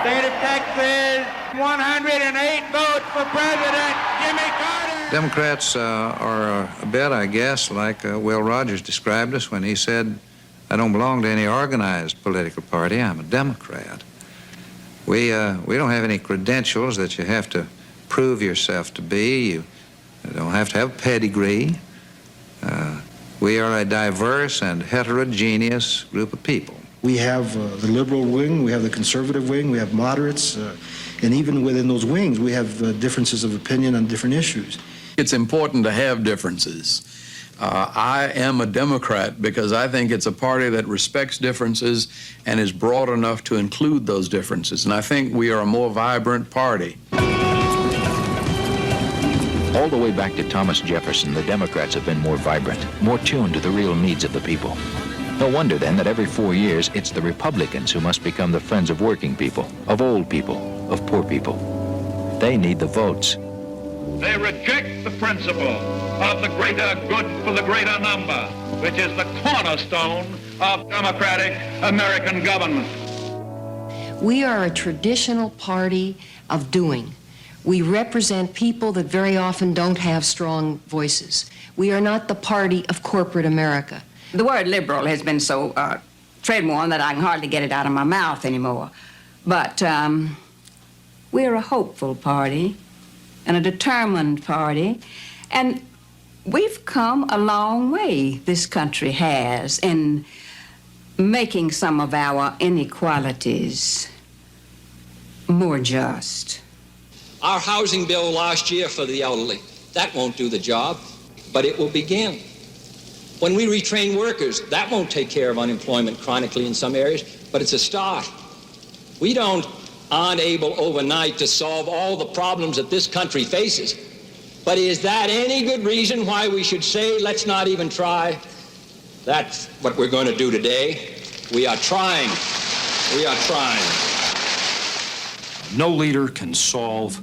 State of Texas, 108 votes for President Jimmy Carter. Democrats are a bit, I guess, like Will Rogers described us when he said, I don't belong to any organized political party, I'm a Democrat. We don't have any credentials that you have to prove yourself to be. You don't have to have a pedigree. We are a diverse and heterogeneous group of people. We have the liberal wing, we have the conservative wing, we have moderates, and even within those wings, we have differences of opinion on different issues. It's important to have differences. I am a Democrat because I think it's a party that respects differences and is broad enough to include those differences. And I think we are a more vibrant party. All the way back to Thomas Jefferson, the Democrats have been more vibrant, more tuned to the real needs of the people. No wonder, then, that every 4 years, it's the Republicans who must become the friends of working people, of old people, of poor people. They need the votes. They reject the principle of the greater good for the greater number, which is the cornerstone of democratic American government. We are a traditional party of doing. We represent people that very often don't have strong voices. We are not the party of corporate America. The word liberal has been so treadworn that I can hardly get it out of my mouth anymore. But we're a hopeful party and a determined party, and we've come a long way, this country has, in making some of our inequalities more just. Our housing bill last year for the elderly, that won't do the job, but it will begin. When we retrain workers, that won't take care of unemployment chronically in some areas, but it's a start. We aren't able overnight to solve all the problems that this country faces. But is that any good reason why we should say, let's not even try? That's what we're going to do today. We are trying. We are trying. No leader can solve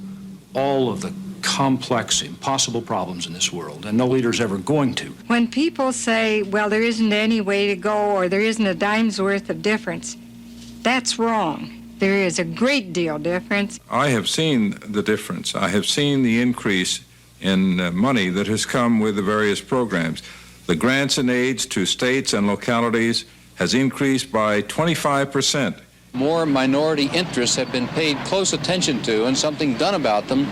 all of the complex, impossible problems in this world, and no leader's ever going to. When people say, well, there isn't any way to go, or there isn't a dime's worth of difference, that's wrong. There is a great deal difference. I have seen the difference. I have seen the increase in money that has come with the various programs. The grants and aids to states and localities has increased by 25%. More minority interests have been paid close attention to and something done about them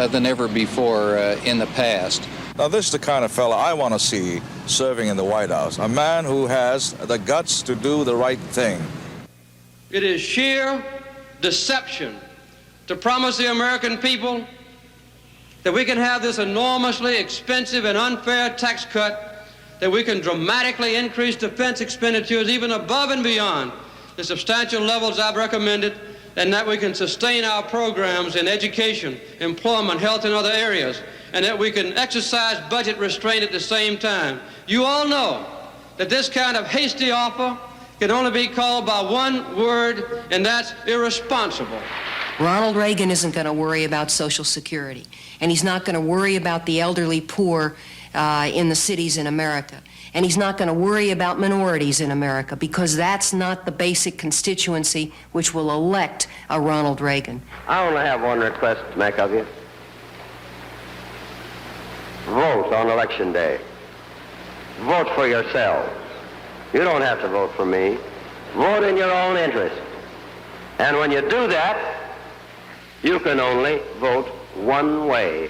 than ever before in the past. Now, this is the kind of fellow I want to see serving in the White House, a man who has the guts to do the right thing. It is sheer deception to promise the American people that we can have this enormously expensive and unfair tax cut, that we can dramatically increase defense expenditures even above and beyond the substantial levels I've recommended, and that we can sustain our programs in education, employment, health, and other areas, and that we can exercise budget restraint at the same time. You all know that this kind of hasty offer can only be called by one word, and that's irresponsible. Ronald Reagan isn't going to worry about Social Security, and he's not going to worry about the elderly poor in the cities in America. And he's not going to worry about minorities in America, because that's not the basic constituency which will elect a Ronald Reagan. I only have one request to make of you. Vote on Election Day. Vote for yourselves. You don't have to vote for me. Vote in your own interest. And when you do that, you can only vote one way.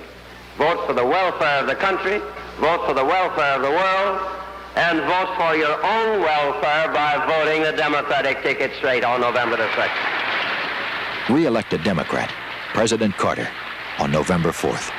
Vote for the welfare of the country, vote for the welfare of the world, and vote for your own welfare by voting the Democratic ticket straight on November the 2nd. Re-elect a Democrat, President Carter, on November 4th.